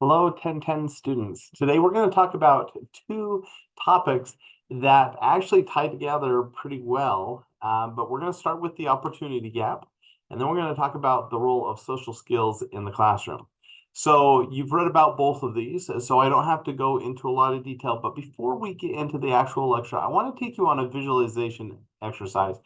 Hello, 1010 students. Today we're going to talk about two topics that actually tie together pretty well, but we're going to start with the opportunity gap, and then we're going to talk about the role of social skills in the classroom. So you've read about both of these, so I don't have to go into a lot of detail, but before we get into the actual lecture, I want to take you on a visualization exercise.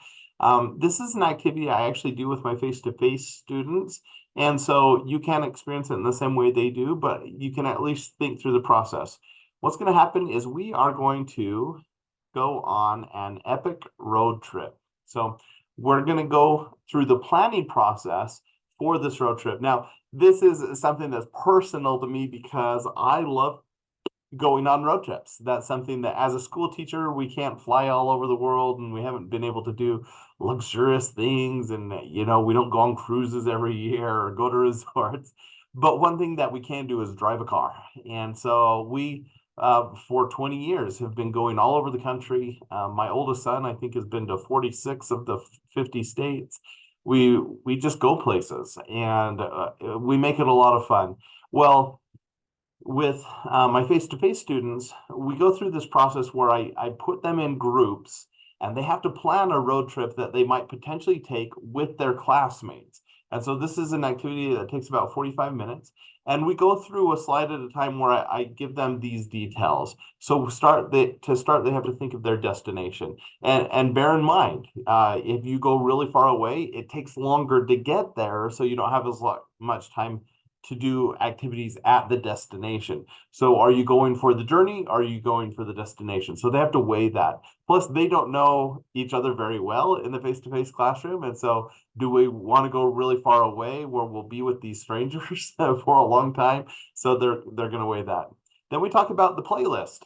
This is an activity I actually do with my face-to-face students. And so you can experience it in the same way they do, but you can at least think through the process. What's going to happen is we are going to go on an epic road trip. So we're going to go through the planning process for this road trip. Now, this is something that's personal to me because I love going on road trips. That's something that as a school teacher, we can't fly all over the world and we haven't been able to do luxurious things. And, we don't go on cruises every year or go to resorts. But one thing that we can do is drive a car. And so we, for 20 years, have been going all over the country. My oldest son, I think, has been to 46 of the 50 states. We just go places and we make it a lot of fun. Well, with my face-to-face students, we go through this process where I put them in groups and they have to plan a road trip that they might potentially take with their classmates. And so this is an activity that takes about 45 minutes. And we go through a slide at a time where I give them these details. So to start, they have to think of their destination. And bear in mind, if you go really far away, it takes longer to get there. So you don't have as much time to do activities at the destination. So are you going for the journey? Are you going for the destination? So they have to weigh that. Plus, they don't know each other very well in the face-to-face classroom. And so do we want to go really far away where we'll be with these strangers for a long time? So they're going to weigh that. Then we talk about the playlist.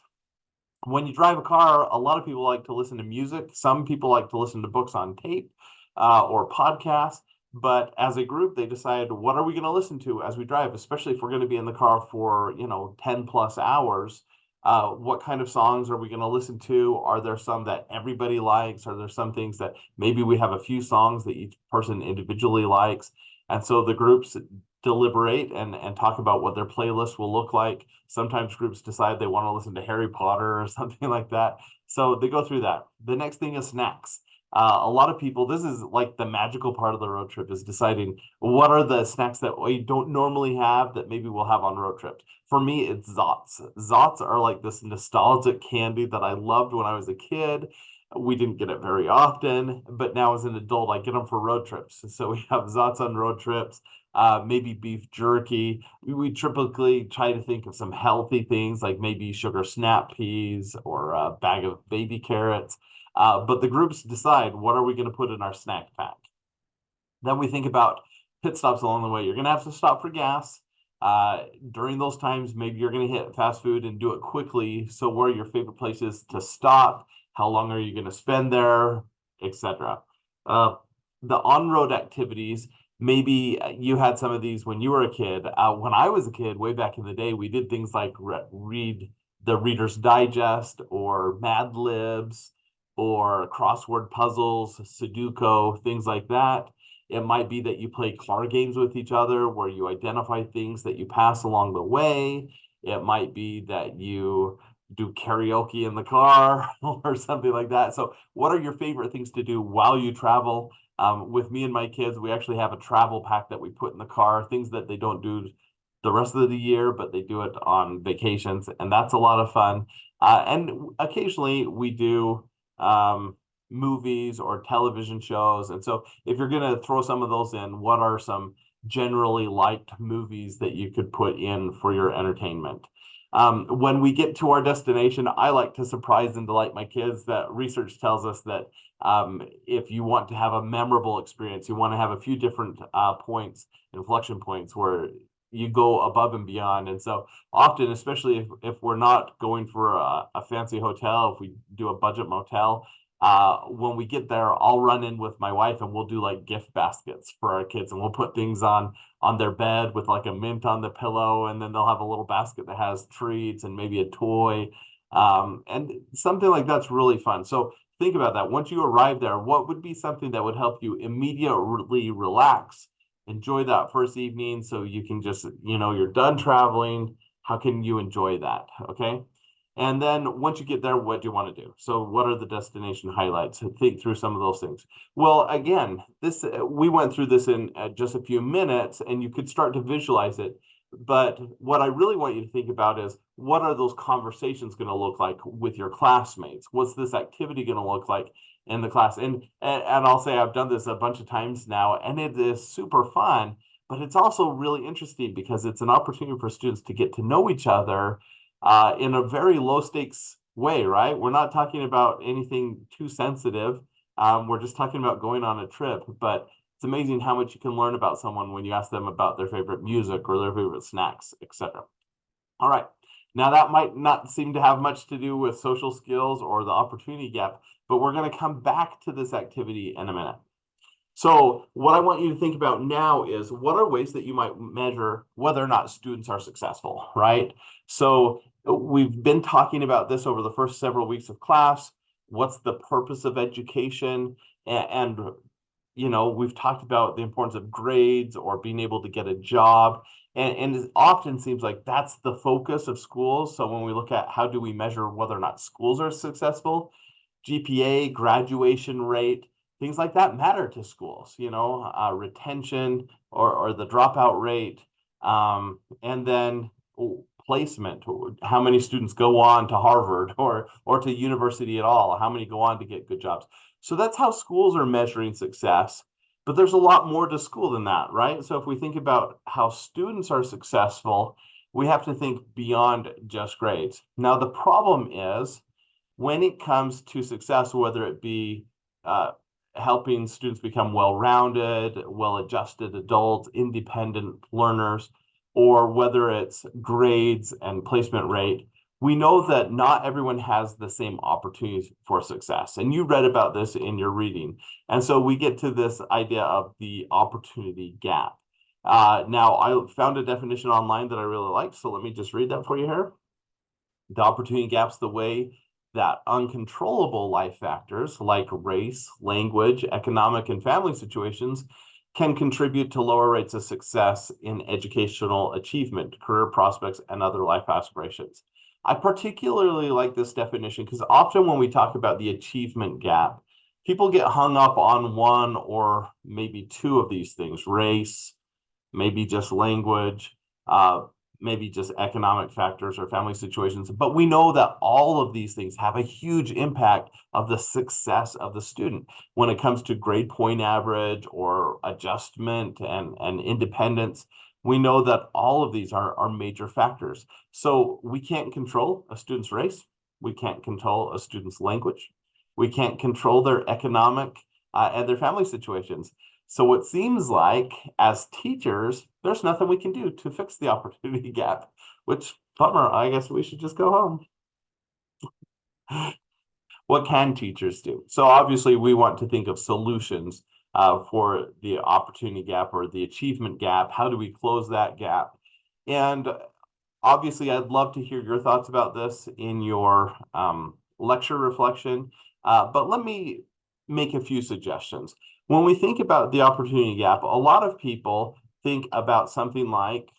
When you drive a car, a lot of people like to listen to music. Some people like to listen to books on tape or podcasts. But as a group, they decide, what are we going to listen to as we drive, especially if we're going to be in the car for, 10 plus hours. What kind of songs are we going to listen to? Are there some that everybody likes? Are there some things that maybe we have a few songs that each person individually likes? And so the groups deliberate and talk about what their playlist will look like. Sometimes groups decide they want to listen to Harry Potter or something like that. So they go through that. The next thing is snacks. A lot of people, this is like the magical part of the road trip, is deciding what are the snacks that we don't normally have that maybe we'll have on road trips. For me, it's Zots. Zots are like this nostalgic candy that I loved when I was a kid. We didn't get it very often, but now as an adult, I get them for road trips. So we have Zots on road trips, maybe beef jerky. We typically try to think of some healthy things like maybe sugar snap peas or a bag of baby carrots. But the groups decide, what are we going to put in our snack pack? Then we think about pit stops along the way. You're going to have to stop for gas. During those times, maybe you're going to hit fast food and do it quickly. So where are your favorite places to stop? How long are you going to spend there, etc. The on-road activities, maybe you had some of these when you were a kid. When I was a kid, way back in the day, we did things like read the Reader's Digest or Mad Libs or crossword puzzles, Sudoku, things like that. It might be that you play card games with each other where you identify things that you pass along the way. It might be that you do karaoke in the car or something like that. So what are your favorite things to do while you travel? With me and my kids, we actually have a travel pack that we put in the car, things that they don't do the rest of the year, but they do it on vacations, and that's a lot of fun. And occasionally we do movies or television shows. And so if you're going to throw some of those in, what are some generally liked movies that you could put in for your entertainment? When we get to our destination, I like to surprise and delight my kids. That research tells us that if you want to have a memorable experience, you want to have a few different inflection points where you go above and beyond. And so often, especially if we're not going for a fancy hotel, if we do a budget motel, when we get there, I'll run in with my wife and we'll do like gift baskets for our kids, and we'll put things on their bed with like a mint on the pillow, and then they'll have a little basket that has treats and maybe a toy. And something like that's really fun. So think about that. Once you arrive there, what would be something that would help you immediately relax enjoy that first evening so you can just, you're done traveling. How can you enjoy that? Okay. And then once you get there, what do you want to do? So what are the destination highlights? Think through some of those things. Well, again, we went through this in just a few minutes, and you could start to visualize it. But what I really want you to think about is, what are those conversations going to look like with your classmates? What's this activity going to look like in the class? And I'll say I've done this a bunch of times now, and it is super fun, but it's also really interesting because it's an opportunity for students to get to know each other in a very low stakes way, right? We're not talking about anything too sensitive. We're just talking about going on a trip, but it's amazing how much you can learn about someone when you ask them about their favorite music or their favorite snacks, etc. All right. Now, that might not seem to have much to do with social skills or the opportunity gap, but we're going to come back to this activity in a minute. So what I want you to think about now is, what are ways that you might measure whether or not students are successful, right? So we've been talking about this over the first several weeks of class. What's the purpose of education? And we've talked about the importance of grades or being able to get a job. And it often seems like that's the focus of schools. So when we look at how do we measure whether or not schools are successful, GPA, graduation rate, things like that matter to schools, retention or the dropout rate, and then placement, how many students go on to Harvard or to university at all, how many go on to get good jobs. So that's how schools are measuring success, but there's a lot more to school than that, right? So if we think about how students are successful, we have to think beyond just grades. Now, the problem is, when it comes to success, whether it be helping students become well-rounded, well-adjusted adults, independent learners, or whether it's grades and placement rate, we know that not everyone has the same opportunities for success. And you read about this in your reading. And so we get to this idea of the opportunity gap. Now, I found a definition online that I really like, so let me just read that for you here. The opportunity gap's the way that uncontrollable life factors like race, language, economic, and family situations can contribute to lower rates of success in educational achievement, career prospects, and other life aspirations. I particularly like this definition because often when we talk about the achievement gap, people get hung up on one or maybe two of these things: race, maybe just language, maybe just economic factors or family situations. But we know that all of these things have a huge impact of the success of the student when it comes to grade point average or adjustment and independence. We know that all of these are major factors. So we can't control a student's race. We can't control a student's language. We can't control their economic and their family situations. So it seems like, as teachers, there's nothing we can do to fix the opportunity gap, which, bummer, I guess we should just go home. What can teachers do? So obviously we want to think of solutions for the opportunity gap or the achievement gap. How do we close that gap? And obviously I'd love to hear your thoughts about this in your lecture reflection, but let me make a few suggestions. When we think about the opportunity gap, a lot of people think about something like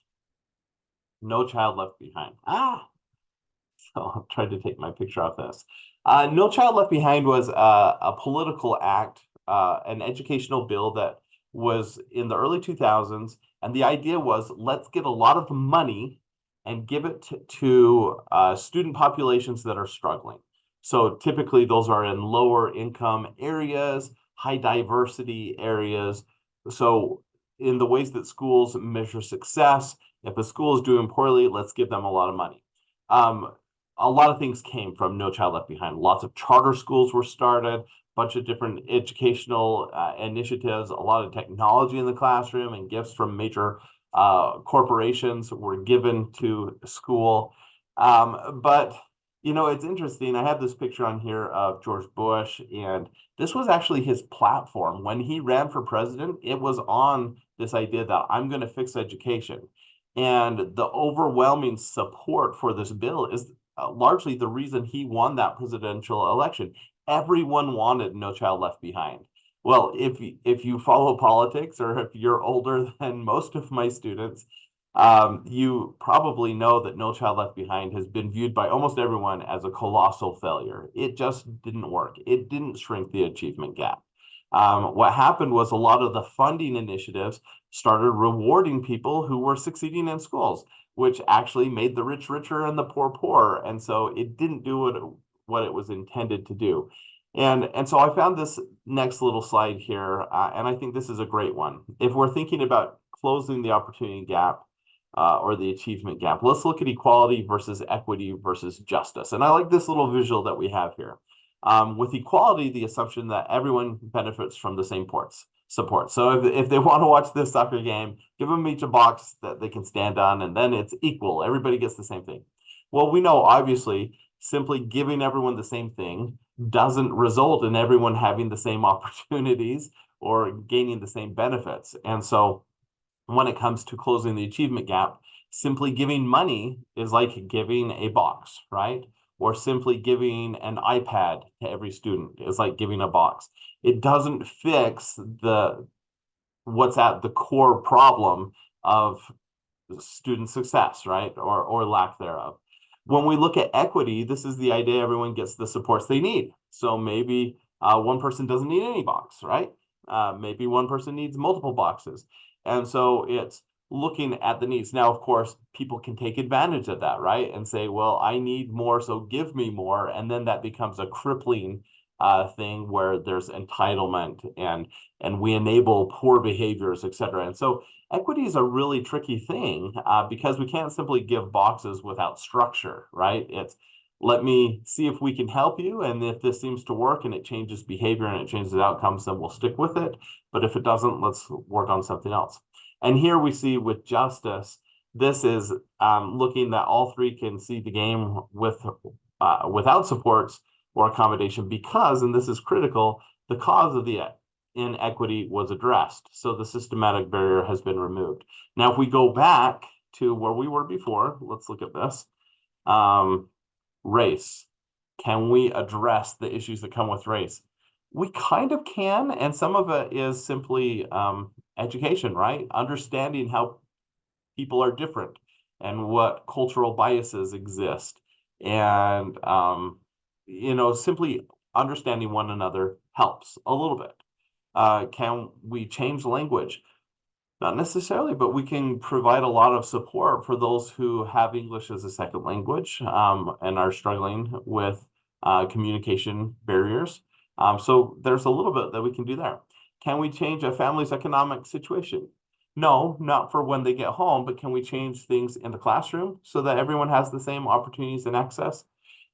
No Child Left Behind. So I'll try to take my picture off this. No Child Left Behind was a political act, an educational bill that was in the early 2000s. And the idea was, let's get a lot of the money and give it to student populations that are struggling. So typically those are in lower income areas, high diversity areas. So in the ways that schools measure success, if a school is doing poorly, let's give them a lot of money. A lot of things came from No Child Left Behind. Lots of charter schools were started, a bunch of different educational initiatives, a lot of technology in the classroom, and gifts from major corporations were given to school. But it's interesting. I have this picture on here of George Bush, and this was actually his platform. When he ran for president, it was on this idea that I'm going to fix education. And the overwhelming support for this bill is largely the reason he won that presidential election. Everyone wanted No Child Left Behind. Well, if you follow politics or if you're older than most of my students, you probably know that No Child Left Behind has been viewed by almost everyone as a colossal failure. It just didn't work. It didn't shrink the achievement gap. What happened was a lot of the funding initiatives started rewarding people who were succeeding in schools, which actually made the rich richer and the poor poorer. And so it didn't do what it was intended to do. And so I found this next little slide here, and I think this is a great one. If we're thinking about closing the opportunity gap or the achievement gap, let's look at equality versus equity versus justice. And I like this little visual that we have here. With equality, the assumption that everyone benefits from the same support. So if they want to watch this soccer game, give them each a box that they can stand on, and then it's equal. Everybody gets the same thing. Well, we know obviously simply giving everyone the same thing doesn't result in everyone having the same opportunities or gaining the same benefits. And so when it comes to closing the achievement gap, simply giving money is like giving a box, right? Or simply giving an iPad to every student is like giving a box. It doesn't fix what's at the core problem of student success, right? Or lack thereof. When we look at equity, this is the idea everyone gets the supports they need. So maybe one person doesn't need any box, right? Maybe one person needs multiple boxes. And so it's looking at the needs. Now, of course, people can take advantage of that, right? And say, well, I need more, so give me more. And then that becomes a crippling thing where there's entitlement and we enable poor behaviors, et cetera. And so equity is a really tricky thing because we can't simply give boxes without structure, right? It's let me see if we can help you. And if this seems to work and it changes behavior and it changes outcomes, then we'll stick with it. But if it doesn't, let's work on something else. And here we see with justice, this is looking that all three can see the game without supports or accommodation because, and this is critical, the cause of the inequity was addressed. So the systematic barrier has been removed. Now, if we go back to where we were before, let's look at this. Race. Can we address the issues that come with race? We kind of can, and some of it is simply education, right? Understanding how people are different and what cultural biases exist. And, simply understanding one another helps a little bit. Can we change language? Not necessarily, but we can provide a lot of support for those who have English as a second language and are struggling with communication barriers. So there's a little bit that we can do there. Can we change a family's economic situation? No, not for when they get home, but can we change things in the classroom so that everyone has the same opportunities and access?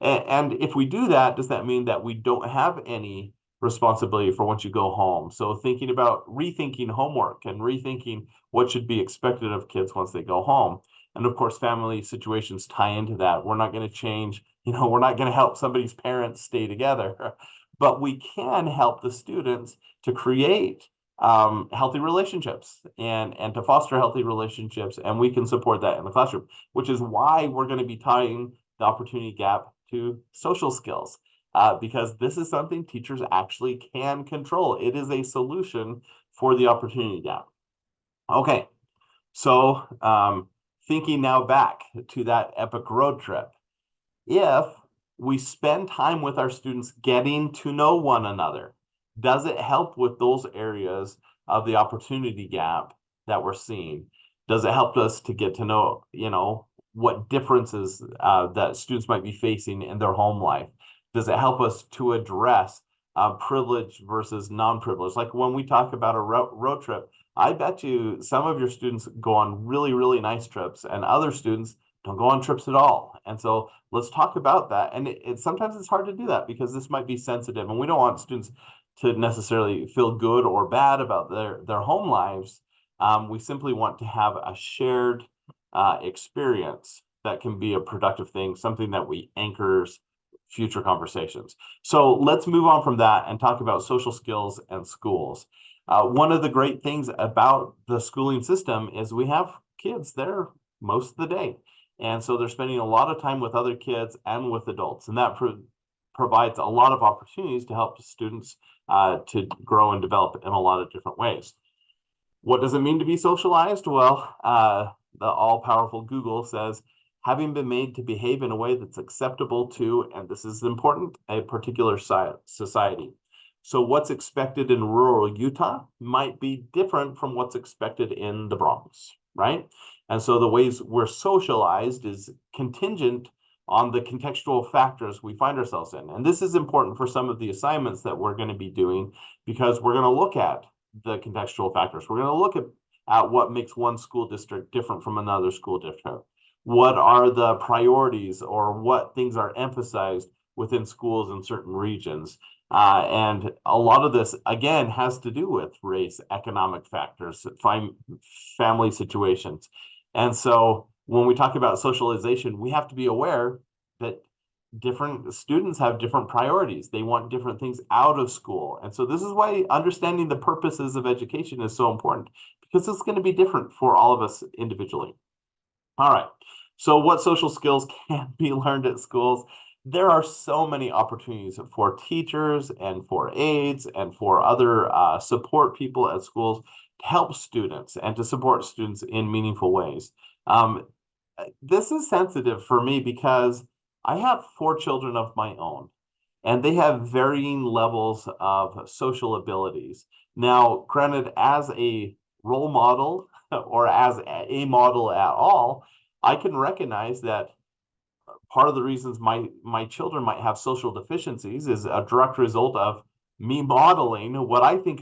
And if we do that, does that mean that we don't have any responsibility for once you go home? So thinking about rethinking homework and rethinking what should be expected of kids once they go home. And of course, family situations tie into that. We're not going to change, we're not going to help somebody's parents stay together, but we can help the students to create healthy relationships and to foster healthy relationships. And we can support that in the classroom, which is why we're going to be tying the opportunity gap to social skills. Because this is something teachers actually can control. It is a solution for the opportunity gap. Okay, so thinking now back to that epic road trip, if we spend time with our students getting to know one another, does it help with those areas of the opportunity gap that we're seeing? Does it help us to get to know, what differences that students might be facing in their home life? Does it help us to address privilege versus non-privilege? Like when we talk about a road trip, I bet you some of your students go on really, really nice trips and other students don't go on trips at all. And so let's talk about that. And sometimes it's hard to do that because this might be sensitive and we don't want students to necessarily feel good or bad about their home lives. We simply want to have a shared experience that can be a productive thing, something that we anchors future conversations. So let's move on from that and talk about social skills and schools. One of the great things about the schooling system is we have kids there most of the day. And so they're spending a lot of time with other kids and with adults. And that provides a lot of opportunities to help students to grow and develop in a lot of different ways. What does it mean to be socialized? Well, the all-powerful Google says, having been made to behave in a way that's acceptable to, and this is important, a particular society. So what's expected in rural Utah might be different from what's expected in the Bronx, right? And so the ways we're socialized is contingent on the contextual factors we find ourselves in. And this is important for some of the assignments that we're going to be doing, because we're going to look at the contextual factors. We're going to look at what makes one school district different from another school district. What are the priorities, or what things are emphasized within schools in certain regions? And a lot of this, again, has to do with race, economic factors, family situations. And so when we talk about socialization, we have to be aware that different students have different priorities. They want different things out of school. And so this is why understanding the purposes of education is so important, because it's going to be different for all of us individually. All right. So what social skills can be learned at schools? There are so many opportunities for teachers and for aides and for other support people at schools to help students and to support students in meaningful ways. This is sensitive for me because I have 4 children of my own, and they have varying levels of social abilities. Now, granted, as a role model or as a model at all, I can recognize that part of the reasons my children might have social deficiencies is a direct result of me modeling what I think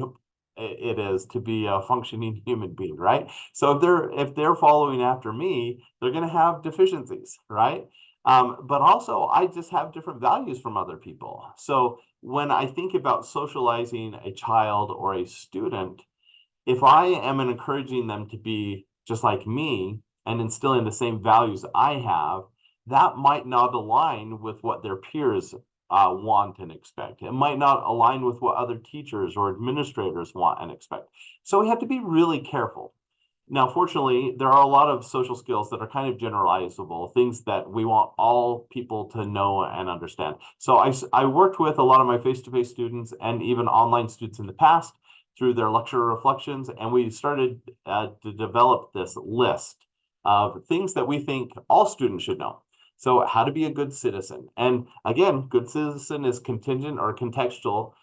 it is to be a functioning human being, right? So if they're following after me, they're going to have deficiencies, right? But also, I just have different values from other people. So when I think about socializing a child or a student, if I am encouraging them to be just like me and instilling the same values I have, that might not align with what their peers want and expect. It might not align with what other teachers or administrators want and expect. So we have to be really careful. Now, fortunately, there are a lot of social skills that are kind of generalizable, things that we want all people to know and understand. So I worked with a lot of my face-to-face students and even online students in the past through their lecture reflections, and we started to develop this list of things that we think all students should know. So how to be a good citizen. And again, good citizen is contingent or contextual.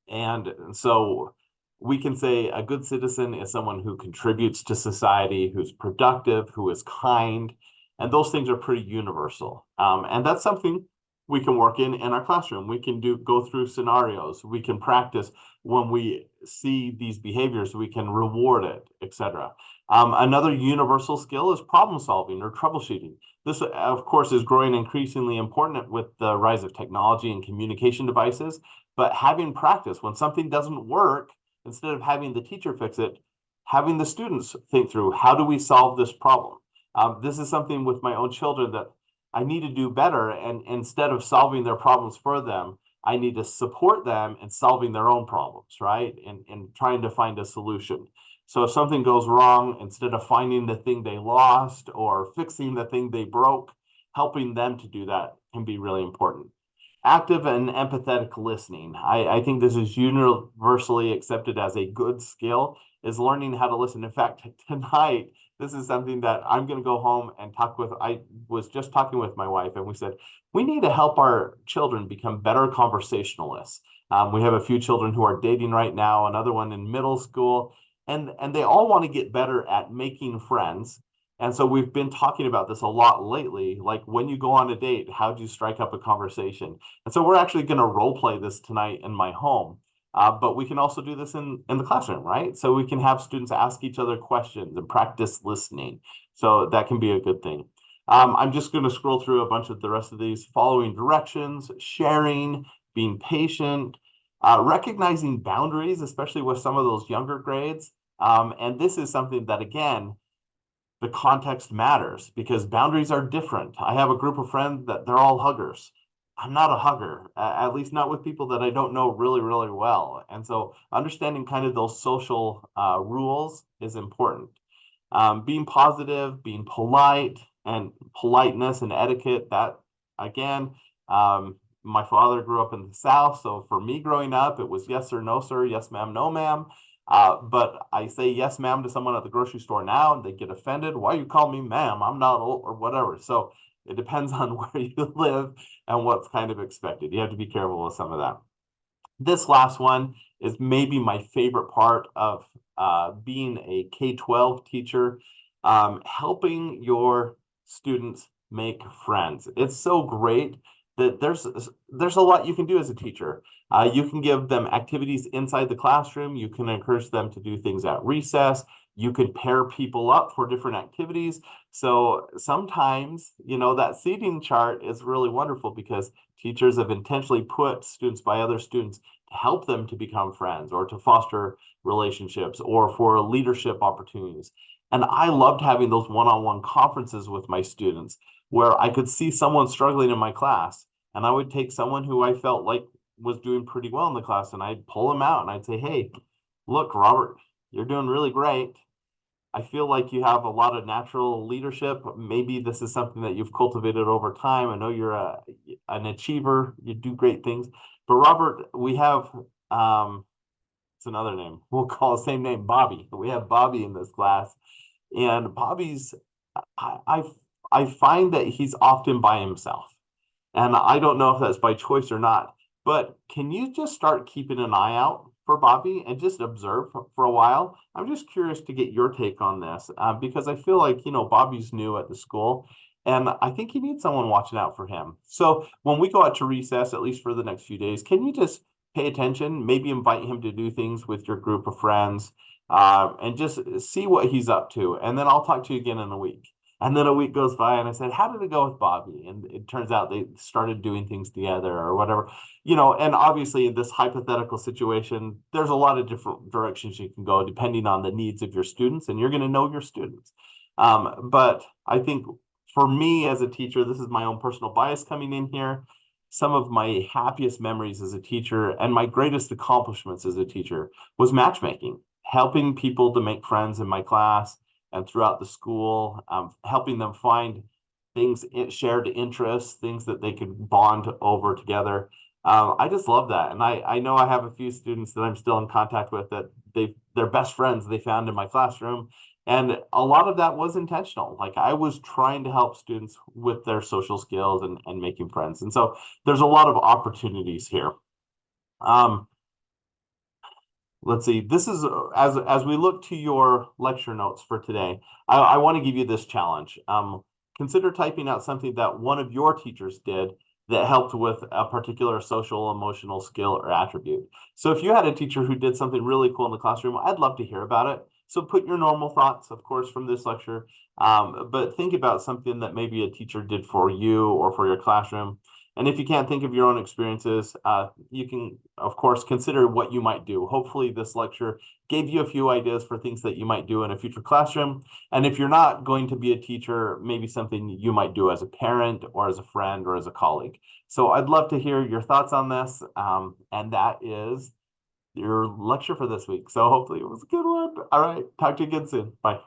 And so we can say a good citizen is someone who contributes to society, who's productive, who is kind, and those things are pretty universal. And that's something we can work in our classroom. We can go through scenarios. We can practice when we see these behaviors. We can reward it, etc. Another universal skill is problem solving or troubleshooting. This, of course, is growing increasingly important with the rise of technology and communication devices. But having practice, when something doesn't work, instead of having the teacher fix it, having the students think through, how do we solve this problem? This is something with my own children that I need to do better. And instead of solving their problems for them, I need to support them in solving their own problems, right? And trying to find a solution. So if something goes wrong, instead of finding the thing they lost or fixing the thing they broke, helping them to do that can be really important. Active and empathetic listening. I think this is universally accepted as a good skill, is learning how to listen. In fact, tonight, this is something that I'm going to go home and talk with. I was just talking with my wife, and we said, we need to help our children become better conversationalists. We have a few children who are dating right now, another one in middle school, and they all want to get better at making friends. And so we've been talking about this a lot lately, like when you go on a date, how do you strike up a conversation? And so we're actually going to role play this tonight in my home, but we can also do this in the classroom, right? So we can have students ask each other questions and practice listening. So that can be a good thing. I'm just going to scroll through a bunch of the rest of these: following directions, sharing, being patient, recognizing boundaries, especially with some of those younger grades. And this is something that, again, the context matters because boundaries are different. I have a group of friends that they're all huggers. I'm not a hugger, at least not with people that I don't know really, really well. And so understanding kind of those social rules is important. Being positive, being polite, and politeness and etiquette, that again, My father grew up in the South, so for me growing up, it was yes sir, no sir, yes ma'am, no ma'am. But I say yes ma'am to someone at the grocery store now, and they get offended. Why you call me ma'am? I'm not old or whatever. So it depends on where you live and what's kind of expected. You have to be careful with some of that. This last one is maybe my favorite part of being a K-12 teacher, helping your students make friends. It's so great that there's a lot you can do as a teacher. You can give them activities inside the classroom. You can encourage them to do things at recess. You can pair people up for different activities. So sometimes, that seating chart is really wonderful because teachers have intentionally put students by other students to help them to become friends or to foster relationships or for leadership opportunities. And I loved having those one-on-one conferences with my students where I could see someone struggling in my class, and I would take someone who I felt like was doing pretty well in the class, and I'd pull them out and I'd say, hey, look, Robert, you're doing really great. I feel like you have a lot of natural leadership. Maybe this is something that you've cultivated over time. I know you're an achiever. You do great things. But Robert, we have it's another name. We'll call the same name, Bobby. We have Bobby in this class, and Bobby's I I, I find that he's often by himself. And I don't know if that's by choice or not, but can you just start keeping an eye out for Bobby and just observe for a while? I'm just curious to get your take on this because I feel like, Bobby's new at the school and I think he needs someone watching out for him. So when we go out to recess, at least for the next few days, can you just pay attention, maybe invite him to do things with your group of friends and just see what he's up to. And then I'll talk to you again in a week. And then a week goes by and I said, how did it go with Bobby? And it turns out they started doing things together or whatever, and obviously in this hypothetical situation, there's a lot of different directions you can go depending on the needs of your students, and you're going to know your students. But I think for me as a teacher, this is my own personal bias coming in here. Some of my happiest memories as a teacher and my greatest accomplishments as a teacher was matchmaking, helping people to make friends in my class and throughout the school, helping them find things, shared interests, things that they could bond over together. I just love that. And I know I have a few students that I'm still in contact with that they're best friends they found in my classroom. And a lot of that was intentional. Like I was trying to help students with their social skills and making friends. And so there's a lot of opportunities here. Let's see, this is as we look to your lecture notes for today, I want to give you this challenge. Consider typing out something that one of your teachers did that helped with a particular social emotional skill or attribute. So if you had a teacher who did something really cool in the classroom, I'd love to hear about it. So put your normal thoughts, of course, from this lecture, but think about something that maybe a teacher did for you or for your classroom. And if you can't think of your own experiences, you can, of course, consider what you might do. Hopefully this lecture gave you a few ideas for things that you might do in a future classroom. And if you're not going to be a teacher, maybe something you might do as a parent or as a friend or as a colleague. So I'd love to hear your thoughts on this. And that is your lecture for this week. So hopefully it was a good one. All right, talk to you again soon. Bye.